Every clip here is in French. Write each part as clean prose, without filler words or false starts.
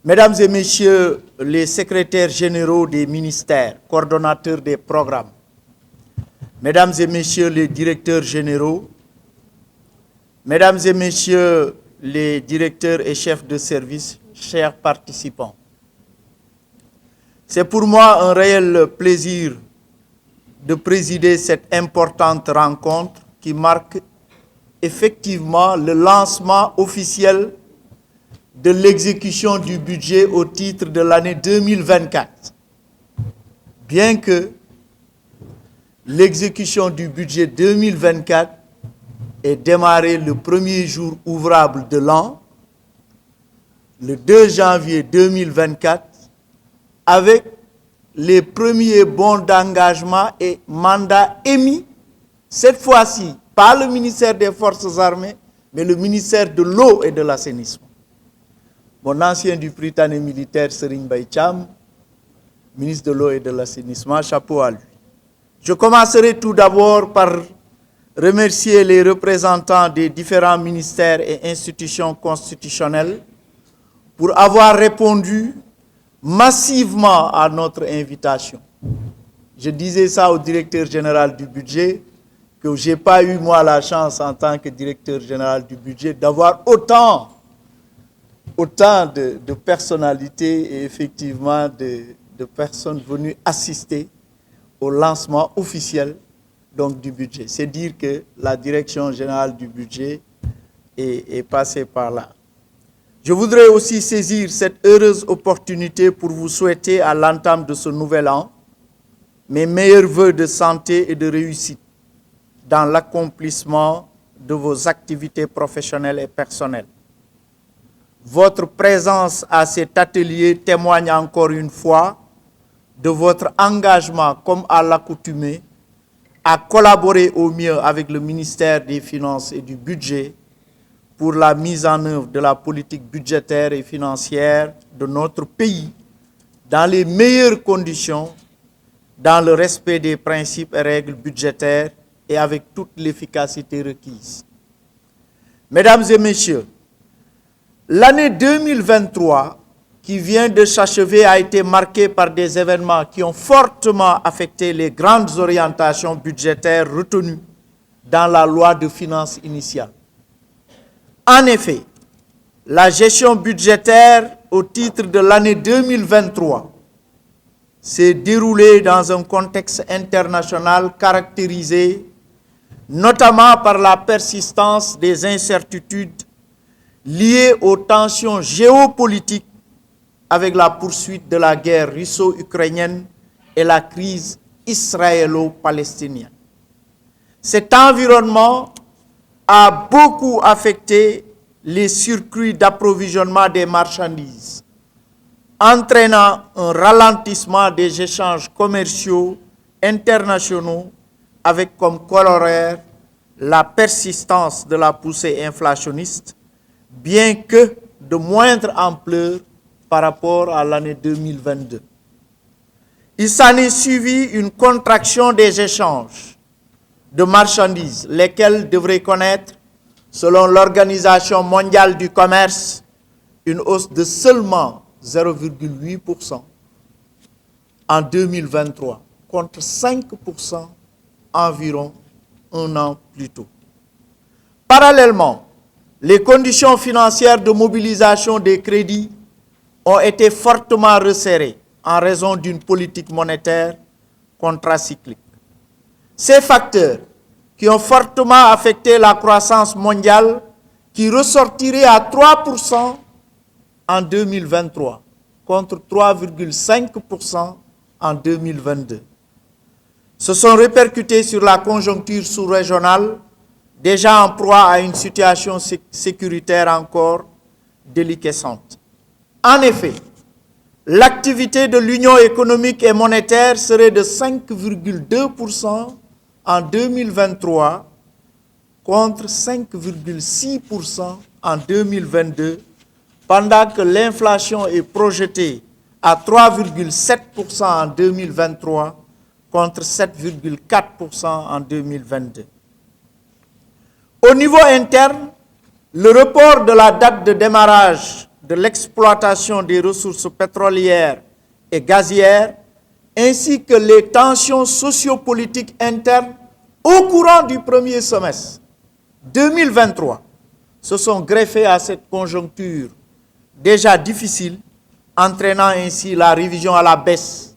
Mesdames et Messieurs les secrétaires généraux des ministères, coordonnateurs des programmes, Mesdames et Messieurs les directeurs généraux, Mesdames et Messieurs les directeurs et chefs de service, chers participants, c'est pour moi un réel plaisir de présider cette importante rencontre qui marque effectivement le lancement officiel de l'exécution du budget au titre de l'année 2024. Bien que l'exécution du budget 2024 ait démarré le premier jour ouvrable de l'an, le 2 janvier 2024, avec les premiers bons d'engagement et mandats émis, cette fois-ci, par le ministère des Forces armées, mais le ministère de l'eau et de l'assainissement. Mon ancien du Prytanée militaire, Serigne Mbaye Thiam, ministre de l'eau et de l'assainissement, chapeau à lui. Je commencerai tout d'abord par remercier les représentants des différents ministères et institutions constitutionnelles pour avoir répondu massivement à notre invitation. Je disais ça au directeur général du budget, que je n'ai pas eu moi la chance en tant que directeur général du budget d'avoir autant de personnalités et effectivement de personnes venues assister au lancement officiel donc, du budget. C'est dire que la direction générale du budget est passée par là. Je voudrais aussi saisir cette heureuse opportunité pour vous souhaiter à l'entame de ce nouvel an mes meilleurs vœux de santé et de réussite dans l'accomplissement de vos activités professionnelles et personnelles. Votre présence à cet atelier témoigne encore une fois de votre engagement, comme à l'accoutumée, à collaborer au mieux avec le ministère des Finances et du Budget pour la mise en œuvre de la politique budgétaire et financière de notre pays dans les meilleures conditions, dans le respect des principes et règles budgétaires et avec toute l'efficacité requise. Mesdames et Messieurs, l'année 2023 qui vient de s'achever a été marquée par des événements qui ont fortement affecté les grandes orientations budgétaires retenues dans la loi de finances initiale. En effet, la gestion budgétaire au titre de l'année 2023 s'est déroulée dans un contexte international caractérisé notamment par la persistance des incertitudes liées aux tensions géopolitiques avec la poursuite de la guerre russo-ukrainienne et la crise israélo-palestinienne. Cet environnement a beaucoup affecté les circuits d'approvisionnement des marchandises, entraînant un ralentissement des échanges commerciaux internationaux avec comme corollaire la persistance de la poussée inflationniste, bien que de moindre ampleur par rapport à l'année 2022. Il s'en est suivi une contraction des échanges de marchandises, lesquelles devraient connaître, selon l'Organisation mondiale du commerce, une hausse de seulement 0,8% en 2023, contre 5% environ un an plus tôt. Parallèlement, les conditions financières de mobilisation des crédits ont été fortement resserrées en raison d'une politique monétaire contracyclique. Ces facteurs qui ont fortement affecté la croissance mondiale, qui ressortirait à 3% en 2023, contre 3,5% en 2022, se sont répercutés sur la conjoncture sous-régionale, déjà en proie à une situation sécuritaire encore déliquescente. En effet, l'activité de l'Union économique et monétaire serait de 5,2% en 2023 contre 5,6% en 2022, pendant que l'inflation est projetée à 3,7% en 2023 contre 7,4% en 2022. Au niveau interne, le report de la date de démarrage de l'exploitation des ressources pétrolières et gazières, ainsi que les tensions sociopolitiques internes au courant du premier semestre 2023, se sont greffés à cette conjoncture déjà difficile, entraînant ainsi la révision à la baisse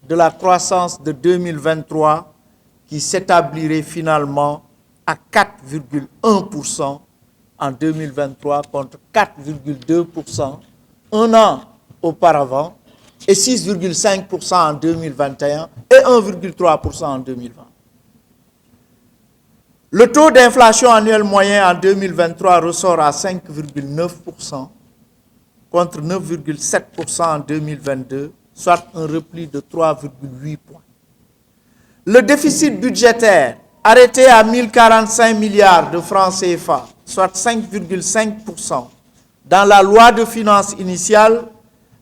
de la croissance de 2023 qui s'établirait finalement à 4,1% en 2023 contre 4,2% un an auparavant et 6,5% en 2021 et 1,3% en 2020. Le taux d'inflation annuel moyen en 2023 ressort à 5,9% contre 9,7% en 2022, soit un repli de 3,8 points. Le déficit budgétaire arrêté à 1045 milliards de francs CFA, soit 5,5% dans la loi de finances initiale,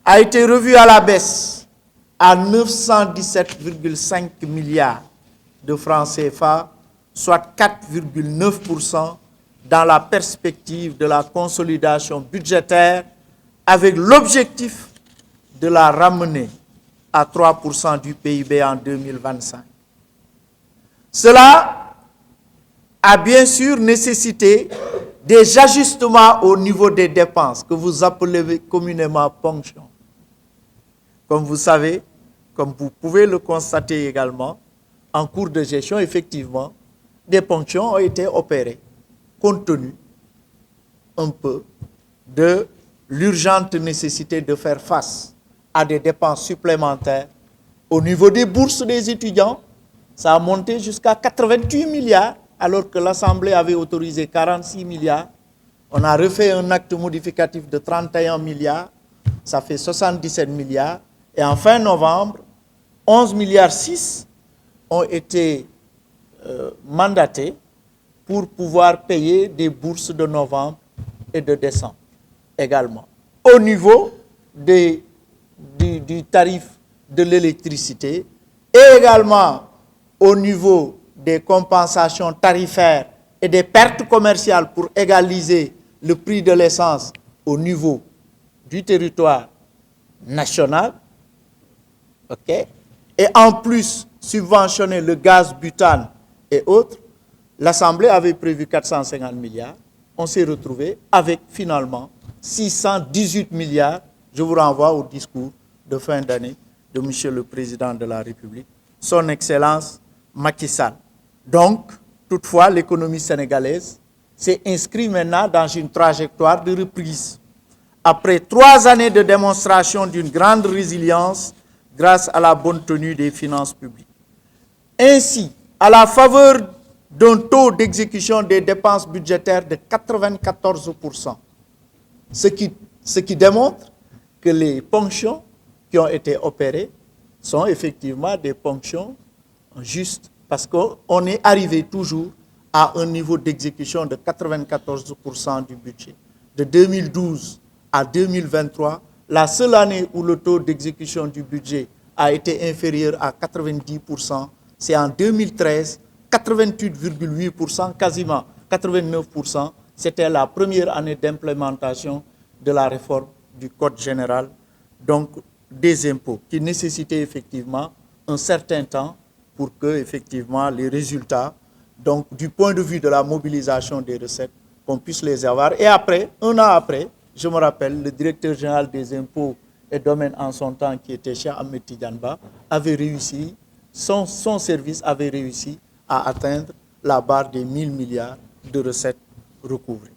a été revu à la baisse à 917,5 milliards de francs CFA, soit 4,9% dans la perspective de la consolidation budgétaire avec l'objectif de la ramener à 3% du PIB en 2025. Cela a bien sûr nécessité des ajustements au niveau des dépenses que vous appelez communément ponctions. Comme vous savez, comme vous pouvez le constater également, en cours de gestion, effectivement, des ponctions ont été opérées, compte tenu un peu de l'urgente nécessité de faire face à des dépenses supplémentaires. Au niveau des bourses des étudiants, ça a monté jusqu'à 88 milliards, alors que l'Assemblée avait autorisé 46 milliards. On a refait un acte modificatif de 31 milliards, ça fait 77 milliards. Et en fin novembre, 11 milliards 6 ont été mandatés pour pouvoir payer des bourses de novembre et de décembre également. Au niveau du tarif de l'électricité et également au niveau des compensations tarifaires et des pertes commerciales pour égaliser le prix de l'essence au niveau du territoire national. Okay. Et en plus, subventionner le gaz butane et autres, l'Assemblée avait prévu 450 milliards. On s'est retrouvé avec finalement 618 milliards. Je vous renvoie au discours de fin d'année de M. le Président de la République, son Excellence Macky Sall. Donc, toutefois, l'économie sénégalaise s'est inscrite maintenant dans une trajectoire de reprise. Après 3 années de démonstration d'une grande résilience grâce à la bonne tenue des finances publiques. Ainsi, à la faveur d'un taux d'exécution des dépenses budgétaires de 94%, ce qui démontre que les ponctions qui ont été opérées sont effectivement des ponctions justes, parce qu'on est arrivé toujours à un niveau d'exécution de 94% du budget. De 2012 à 2023, la seule année où le taux d'exécution du budget a été inférieur à 90%, c'est en 2013, 88,8%, quasiment 89%. C'était la première année d'implémentation de la réforme du Code général, donc des impôts, qui nécessitait effectivement un certain temps pour que effectivement les résultats, donc du point de vue de la mobilisation des recettes, qu'on puisse les avoir. Et après, un an après, je me rappelle, le directeur général des impôts et domaines en son temps, qui était Cheikh Ahmed Tidiane Ba, avait réussi, son service avait réussi à atteindre la barre des 1000 milliards de recettes recouvrées.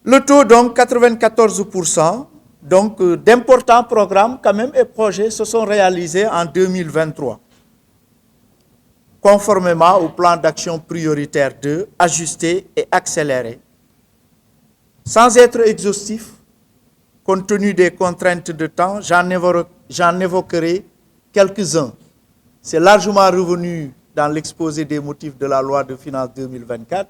Le taux, donc, 94%, donc d'importants programmes quand même et projets se sont réalisés en 2023, conformément au plan d'action prioritaire 2, ajusté et accéléré. Sans être exhaustif, compte tenu des contraintes de temps, j'en évoquerai quelques-uns. C'est largement revenu dans l'exposé des motifs de la loi de finances 2024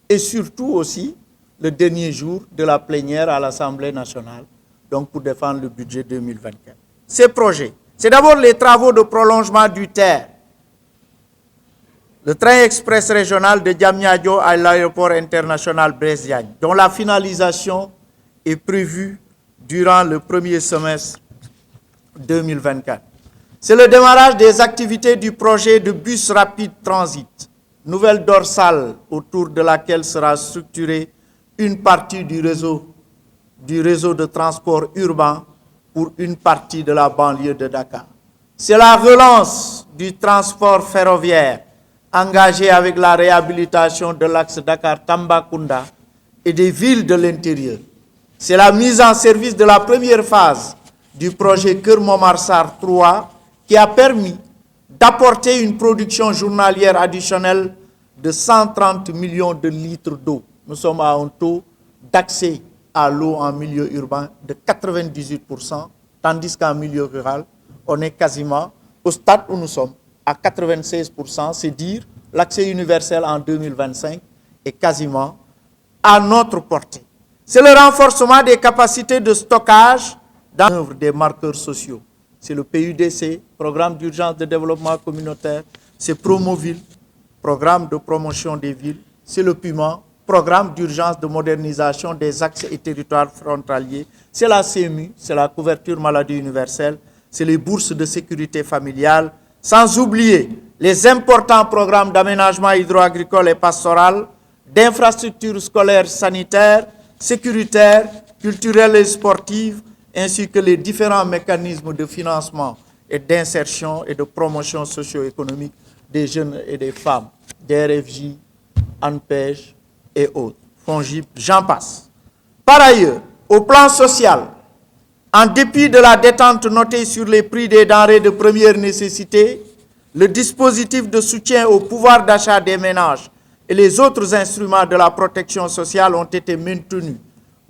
et surtout aussi le dernier jour de la plénière à l'Assemblée nationale, donc pour défendre le budget 2024. Ces projets, C'est d'abord les travaux de prolongement du TER, le train express régional de Diamniadio à l'aéroport international Blaise Diagne, dont la finalisation est prévue durant le premier semestre 2024. C'est le démarrage des activités du projet de bus rapide transit, nouvelle dorsale autour de laquelle sera structurée une partie du réseau de transport urbain pour une partie de la banlieue de Dakar. C'est la relance du transport ferroviaire engagé avec la réhabilitation de l'axe Dakar-Tambacounda et des villes de l'intérieur. C'est la mise en service de la première phase du projet Keur-Momar-Sarr 3 qui a permis d'apporter une production journalière additionnelle de 130 millions de litres d'eau. Nous sommes à un taux d'accès à l'eau en milieu urbain de 98%, tandis qu'en milieu rural, on est quasiment au stade où nous sommes, à 96%, c'est dire l'accès universel en 2025 est quasiment à notre portée. C'est le renforcement des capacités de stockage dans l'œuvre des marqueurs sociaux. C'est le PUDC, Programme d'urgence de développement communautaire, c'est Promoville, Programme de promotion des villes, c'est le PUMA, Programme d'urgence de modernisation des axes et territoires frontaliers, c'est la CMU, c'est la couverture maladie universelle, c'est les bourses de sécurité familiale, sans oublier les importants programmes d'aménagement hydro-agricole et pastoral, d'infrastructures scolaires sanitaires, sécuritaires, culturelles et sportives, ainsi que les différents mécanismes de financement et d'insertion et de promotion socio-économique des jeunes et des femmes, DRFJ, ANPEJ et autres, FONGIP, j'en passe. Par ailleurs, au plan social, en dépit de la détente notée sur les prix des denrées de première nécessité, le dispositif de soutien au pouvoir d'achat des ménages et les autres instruments de la protection sociale ont été maintenus,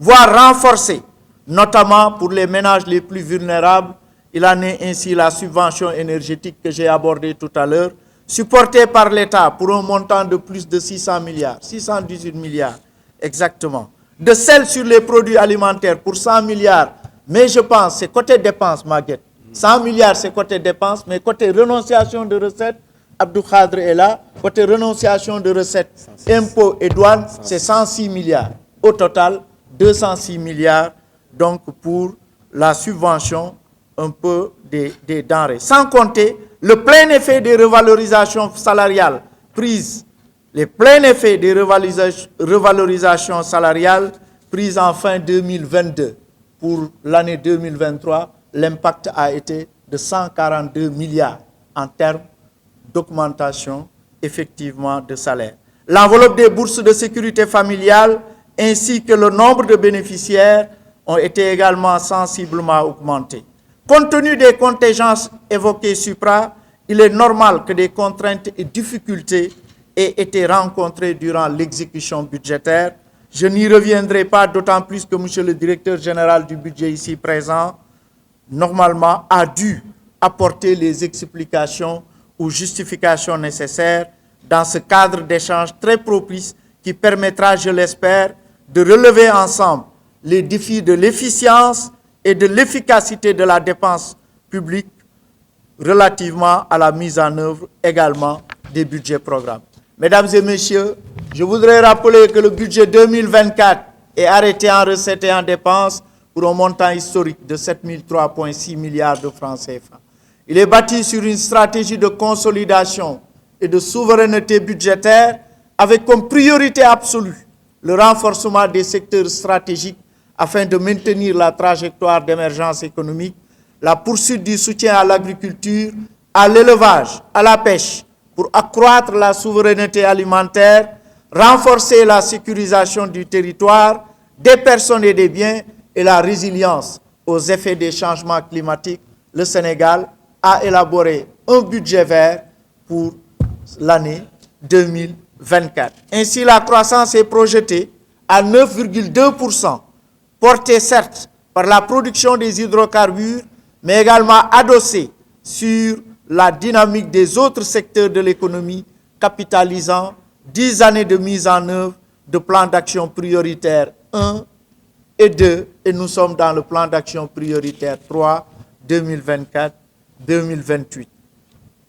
voire renforcés, notamment pour les ménages les plus vulnérables. Il en est ainsi la subvention énergétique que j'ai abordée tout à l'heure, supportée par l'État pour un montant de plus de 600 milliards, 618 milliards exactement, de celle sur les produits alimentaires pour 100 milliards, mais je pense, c'est côté dépenses, Maguette, 100 milliards c'est côté dépenses, mais côté renonciation de recettes, Abdou Khadr est là, côté renonciation de recettes, impôts et douanes, c'est 106 milliards. Au total, 206 milliards, donc pour la subvention un peu des denrées. Sans compter le plein effet des revalorisations salariales prises, les pleins effets des revalorisations salariales prises en fin 2022. Pour l'année 2023, l'impact a été de 142 milliards en termes d'augmentation effectivement de salaire. L'enveloppe des bourses de sécurité familiale ainsi que le nombre de bénéficiaires ont été également sensiblement augmentés. Compte tenu des contingences évoquées supra, il est normal que des contraintes et difficultés aient été rencontrées durant l'exécution budgétaire. Je n'y reviendrai pas, d'autant plus que M. le directeur général du budget ici présent, normalement, a dû apporter les explications ou justifications nécessaires dans ce cadre d'échange très propice qui permettra, je l'espère, de relever ensemble les défis de l'efficience et de l'efficacité de la dépense publique relativement à la mise en œuvre également des budgets programmes. Mesdames et messieurs, je voudrais rappeler que le budget 2024 est arrêté en recettes et en dépenses pour un montant historique de 7 003,6 milliards de francs CFA. Il est bâti sur une stratégie de consolidation et de souveraineté budgétaire avec comme priorité absolue le renforcement des secteurs stratégiques afin de maintenir la trajectoire d'émergence économique, la poursuite du soutien à l'agriculture, à l'élevage, à la pêche, pour accroître la souveraineté alimentaire, renforcer la sécurisation du territoire, des personnes et des biens et la résilience aux effets des changements climatiques. Le Sénégal a élaboré un budget vert pour l'année 2024. Ainsi, la croissance est projetée à 9,2%, portée certes par la production des hydrocarbures, mais également adossée sur la dynamique des autres secteurs de l'économie, capitalisant 10 années de mise en œuvre de plans d'action prioritaire 1 et 2, et nous sommes dans le plan d'action prioritaire 3, 2028.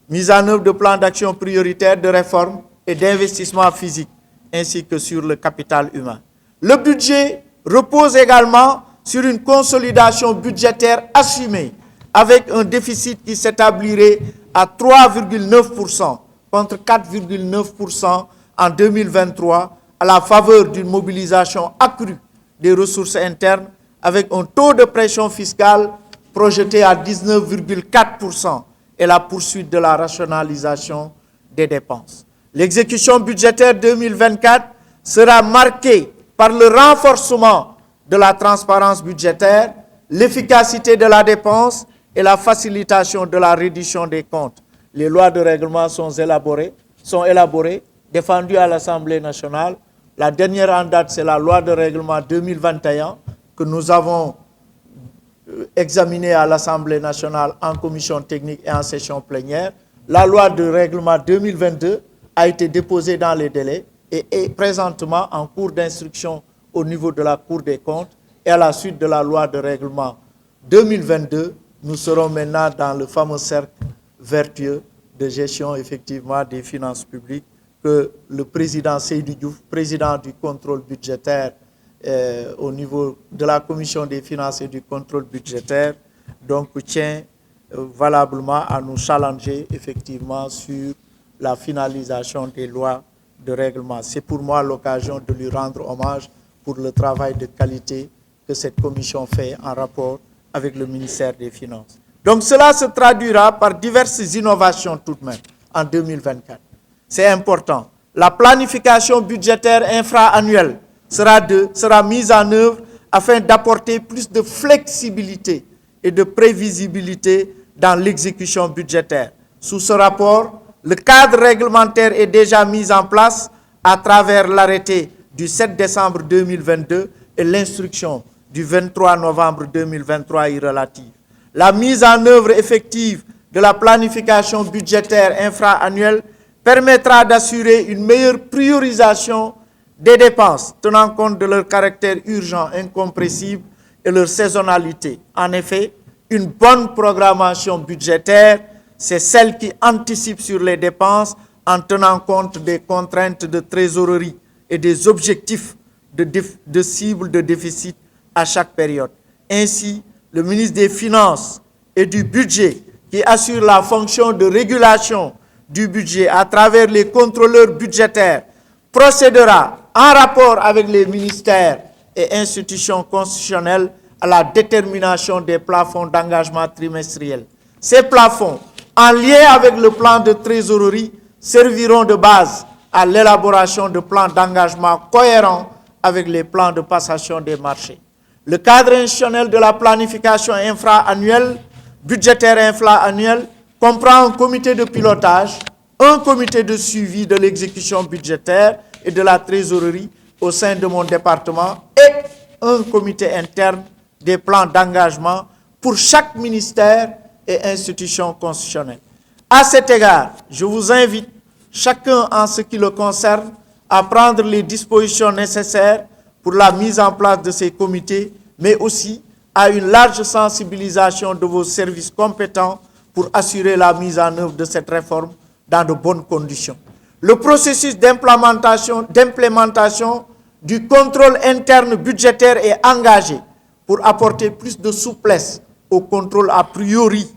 Mise en œuvre de plans d'action prioritaires de réforme et d'investissement physique, ainsi que sur le capital humain. Le budget repose également sur une consolidation budgétaire assumée, avec un déficit qui s'établirait à 3,9% contre 4,9% en 2023, à la faveur d'une mobilisation accrue des ressources internes, avec un taux de pression fiscale projeté à 19,4% et la poursuite de la rationalisation des dépenses. L'exécution budgétaire 2024 sera marquée par le renforcement de la transparence budgétaire, l'efficacité de la dépense et la facilitation de la reddition des comptes. Les lois de règlement sont élaborées, défendues à l'Assemblée nationale. La dernière en date, c'est la loi de règlement 2021 que nous avons examinée à l'Assemblée nationale en commission technique et en session plénière. La loi de règlement 2022 a été déposée dans les délais et est présentement en cours d'instruction au niveau de la Cour des comptes. Et à la suite de la loi de règlement 2022, nous serons maintenant dans le fameux cercle vertueux de gestion effectivement des finances publiques que le président Seydou Diouf, président du contrôle budgétaire au niveau de la commission des finances et du contrôle budgétaire, donc tient valablement à nous challenger effectivement sur la finalisation des lois de règlement. C'est pour moi l'occasion de lui rendre hommage pour le travail de qualité que cette commission fait en rapport avec le ministère des Finances. Donc cela se traduira par diverses innovations tout de même en 2024. C'est important. La planification budgétaire infra-annuelle sera mise en œuvre afin d'apporter plus de flexibilité et de prévisibilité dans l'exécution budgétaire. Sous ce rapport, le cadre réglementaire est déjà mis en place à travers l'arrêté du 7 décembre 2022 et l'instruction du 23 novembre 2023 y relative. La mise en œuvre effective de la planification budgétaire infra-annuelle permettra d'assurer une meilleure priorisation des dépenses, tenant compte de leur caractère urgent, incompressible et leur saisonnalité. En effet, une bonne programmation budgétaire, c'est celle qui anticipe sur les dépenses en tenant compte des contraintes de trésorerie et des objectifs de cible de déficit à chaque période. Ainsi, le ministre des Finances et du Budget, qui assure la fonction de régulation du budget à travers les contrôleurs budgétaires, procédera en rapport avec les ministères et institutions constitutionnelles à la détermination des plafonds d'engagement trimestriels. Ces plafonds, en lien avec le plan de trésorerie, serviront de base à l'élaboration de plans d'engagement cohérents avec les plans de passation des marchés. Le cadre institutionnel de la planification infra-annuelle, budgétaire infra-annuelle, comprend un comité de pilotage, un comité de suivi de l'exécution budgétaire et de la trésorerie au sein de mon département et un comité interne des plans d'engagement pour chaque ministère et institution constitutionnelle. À cet égard, je vous invite, chacun en ce qui le concerne, à prendre les dispositions nécessaires pour la mise en place de ces comités, mais aussi à une large sensibilisation de vos services compétents pour assurer la mise en œuvre de cette réforme dans de bonnes conditions. Le processus d'implémentation du contrôle interne budgétaire est engagé pour apporter plus de souplesse au contrôle a priori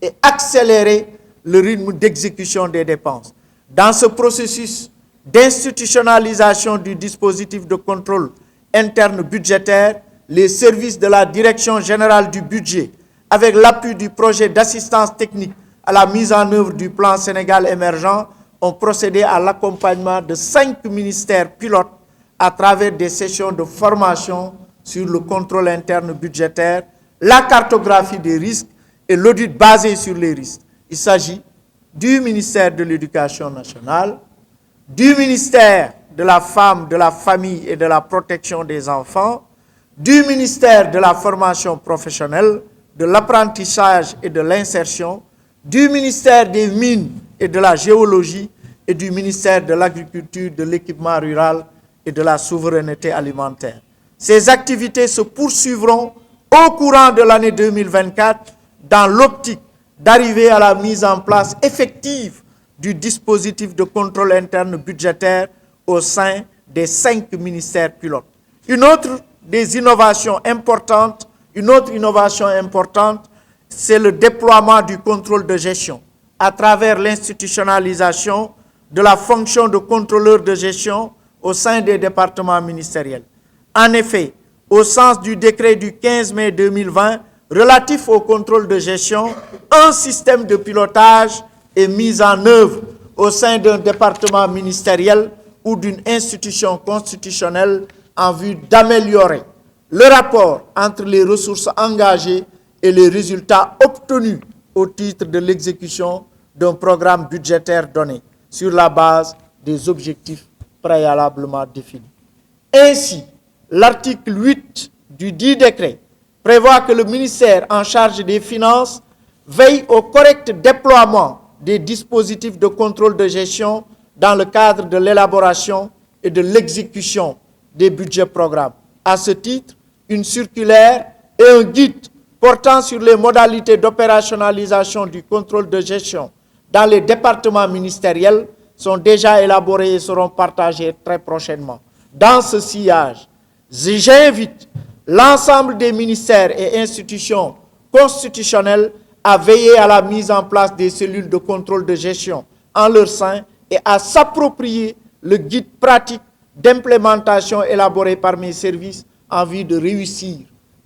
et accélérer le rythme d'exécution des dépenses. Dans ce processus d'institutionnalisation du dispositif de contrôle interne budgétaire, les services de la Direction générale du budget, avec l'appui du projet d'assistance technique à la mise en œuvre du plan Sénégal émergent, ont procédé à l'accompagnement de 5 ministères pilotes à travers des sessions de formation sur le contrôle interne budgétaire, la cartographie des risques et l'audit basé sur les risques. Il s'agit du ministère de l'Éducation nationale, du ministère de la Femme, de la Famille et de la Protection des enfants, du ministère de la Formation professionnelle, de l'apprentissage et de l'insertion, du ministère des Mines et de la Géologie et du ministère de l'Agriculture, de l'Équipement rural et de la Souveraineté alimentaire. Ces activités se poursuivront au courant de l'année 2024 dans l'optique d'arriver à la mise en place effective du dispositif de contrôle interne budgétaire au sein des 5 ministères pilotes. Une autre innovation importante, c'est le déploiement du contrôle de gestion à travers l'institutionnalisation de la fonction de contrôleur de gestion au sein des départements ministériels. En effet, au sens du décret du 15 mai 2020 relatif au contrôle de gestion, un système de pilotage est mis en œuvre au sein d'un département ministériel ou d'une institution constitutionnelle en vue d'améliorer le rapport entre les ressources engagées et les résultats obtenus au titre de l'exécution d'un programme budgétaire donné sur la base des objectifs préalablement définis. Ainsi, l'article 8 du dit décret prévoit que le ministère en charge des Finances veille au correct déploiement des dispositifs de contrôle de gestion dans le cadre de l'élaboration et de l'exécution des budgets programmes. À ce titre, une circulaire et un guide portant sur les modalités d'opérationnalisation du contrôle de gestion dans les départements ministériels sont déjà élaborés et seront partagés très prochainement. Dans ce sillage, j'invite l'ensemble des ministères et institutions constitutionnelles à veiller à la mise en place des cellules de contrôle de gestion en leur sein et à s'approprier le guide pratique d'implémentation élaboré par mes services en vue de réussir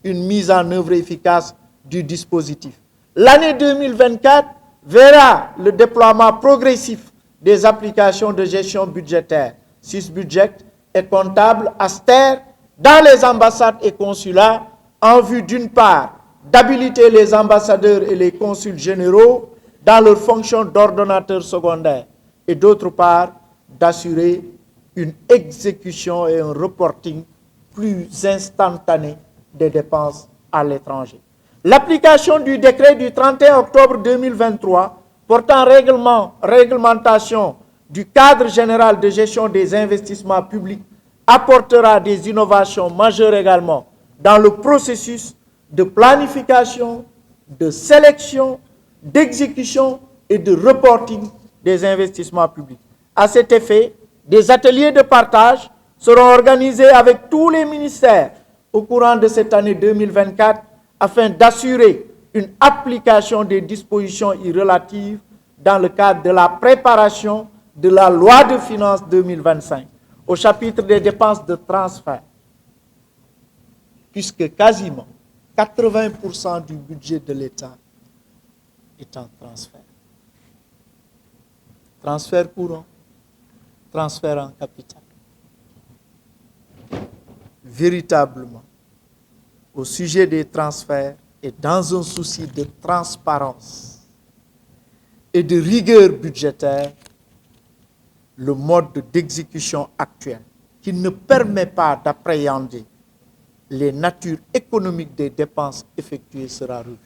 une mise en œuvre efficace du dispositif. L'année 2024 verra le déploiement progressif des applications de gestion budgétaire, SysBudget et comptable Aster, dans les ambassades et consulats, en vue d'une part d'habiliter les ambassadeurs et les consuls généraux dans leur fonction d'ordonnateurs secondaires et d'autre part d'assurer une exécution et un reporting plus instantané des dépenses à l'étranger. L'application du décret du 31 octobre 2023 portant réglementation du cadre général de gestion des investissements publics apportera des innovations majeures également dans le processus de planification, de sélection, d'exécution et de reporting des investissements publics. À cet effet, des ateliers de partage seront organisés avec tous les ministères au courant de cette année 2024 afin d'assurer une application des dispositions y relatives dans le cadre de la préparation de la loi de finances 2025 au chapitre des dépenses de transfert, puisque quasiment 80% du budget de l'État est en transfert. Transfert courant, transfert en capital. Véritablement, au sujet des transferts et dans un souci de transparence et de rigueur budgétaire, le mode d'exécution actuel, qui ne permet pas d'appréhender les natures économiques des dépenses effectuées, sera revu.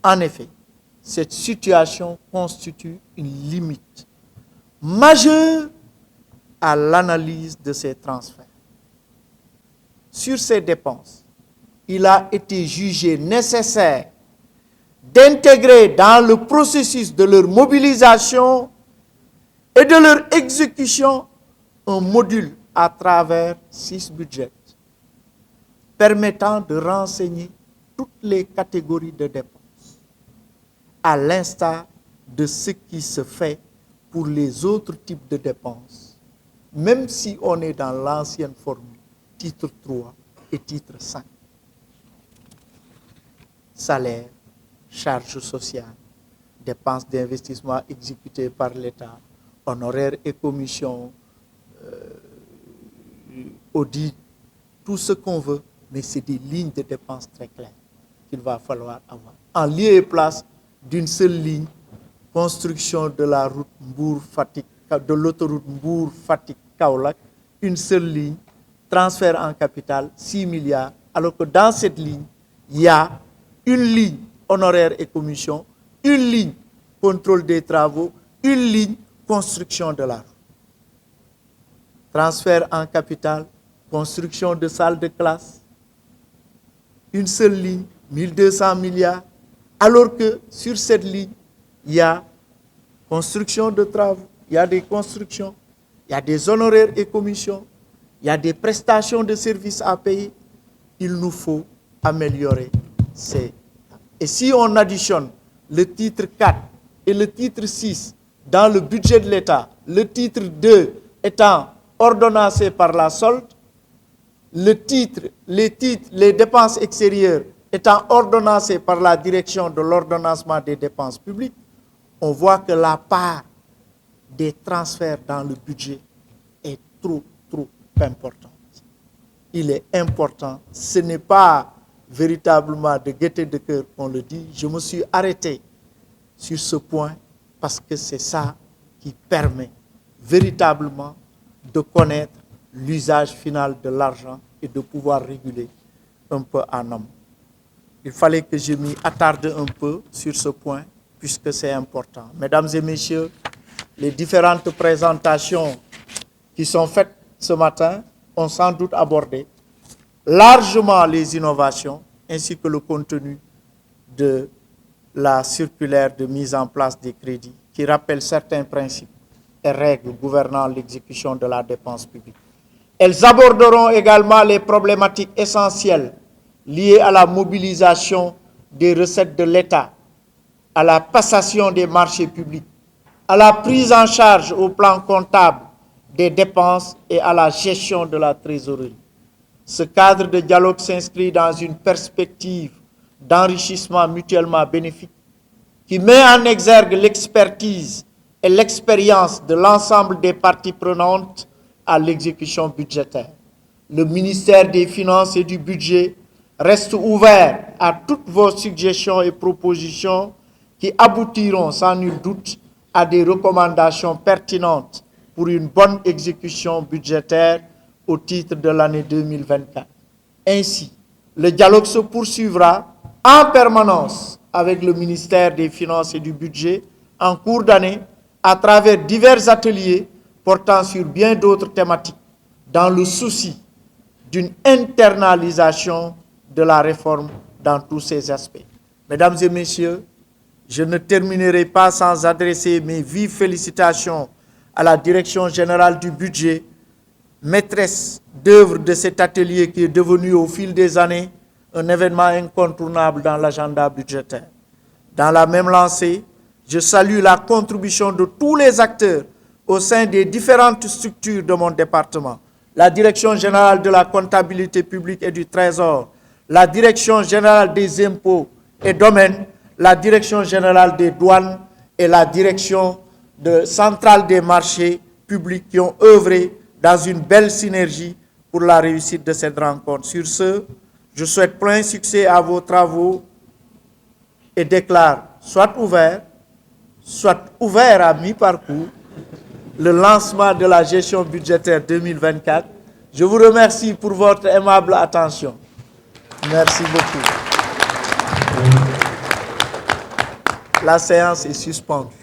En effet, cette situation constitue une limite majeure à l'analyse de ces transferts. Sur ces dépenses, il a été jugé nécessaire d'intégrer dans le processus de leur mobilisation et de leur exécution un module à travers SysBudget permettant de renseigner toutes les catégories de dépenses, à l'instar de ce qui se fait pour les autres types de dépenses, même si on est dans l'ancienne formule, titre 3 et titre 5. Salaire, charges sociales, dépenses d'investissement exécutées par l'État, honoraires et commissions, audit, tout ce qu'on veut, mais c'est des lignes de dépenses très claires qu'il va falloir avoir. En lieu et place d'une seule ligne, construction de la route Mbour-Fatick, de l'autoroute Mbour-Fatick-Kaolack, une seule ligne, transfert en capital, 6 milliards, alors que dans cette ligne, il y a une ligne honoraires et commissions, une ligne contrôle des travaux, une ligne construction de la route. Transfert en capital, construction de salles de classe, une seule ligne, 1200 milliards, alors que sur cette ligne, il y a construction de travaux, il y a des constructions, il y a des honoraires et commissions, il y a des prestations de services à payer. Il nous faut améliorer ces. Et si on additionne le titre 4 et le titre 6 dans le budget de l'État, le titre 2 étant ordonnancé par la solde, les dépenses extérieures étant ordonnancées par la direction de l'ordonnancement des dépenses publiques, on voit que la part des transferts dans le budget est trop importante. Il est important, ce n'est pas véritablement de gaieté de cœur qu'on le dit. Je me suis arrêté sur ce point parce que c'est ça qui permet véritablement de connaître l'usage final de l'argent et de pouvoir réguler un peu en amont. Il fallait que je m'y attarde un peu sur ce point, puisque c'est important. Mesdames et messieurs, les différentes présentations qui sont faites ce matin ont sans doute abordé largement les innovations ainsi que le contenu de la circulaire de mise en place des crédits qui rappelle certains principes et règles gouvernant l'exécution de la dépense publique. Elles aborderont également les problématiques essentielles liées à la mobilisation des recettes de l'État, à la passation des marchés publics, à la prise en charge au plan comptable des dépenses et à la gestion de la trésorerie. Ce cadre de dialogue s'inscrit dans une perspective d'enrichissement mutuellement bénéfique qui met en exergue l'expertise et l'expérience de l'ensemble des parties prenantes à l'exécution budgétaire. Le ministère des Finances et du Budget reste ouvert à toutes vos suggestions et propositions qui aboutiront sans nul doute à des recommandations pertinentes pour une bonne exécution budgétaire au titre de l'année 2024. Ainsi, le dialogue se poursuivra en permanence avec le ministère des Finances et du Budget en cours d'année à travers divers ateliers portant sur bien d'autres thématiques dans le souci d'une internalisation de la réforme dans tous ses aspects. Mesdames et messieurs, je ne terminerai pas sans adresser mes vives félicitations à la Direction générale du budget, maîtresse d'œuvre de cet atelier qui est devenu au fil des années un événement incontournable dans l'agenda budgétaire. Dans la même lancée, je salue la contribution de tous les acteurs au sein des différentes structures de mon département. La Direction générale de la comptabilité publique et du Trésor, la Direction générale des impôts et domaines, la Direction générale des douanes et la Direction centrale des marchés publics qui ont œuvré dans une belle synergie pour la réussite de cette rencontre. Sur ce, je souhaite plein succès à vos travaux et déclare soit ouvert à mi-parcours le lancement de la gestion budgétaire 2024. Je vous remercie pour votre aimable attention. Merci beaucoup. La séance est suspendue.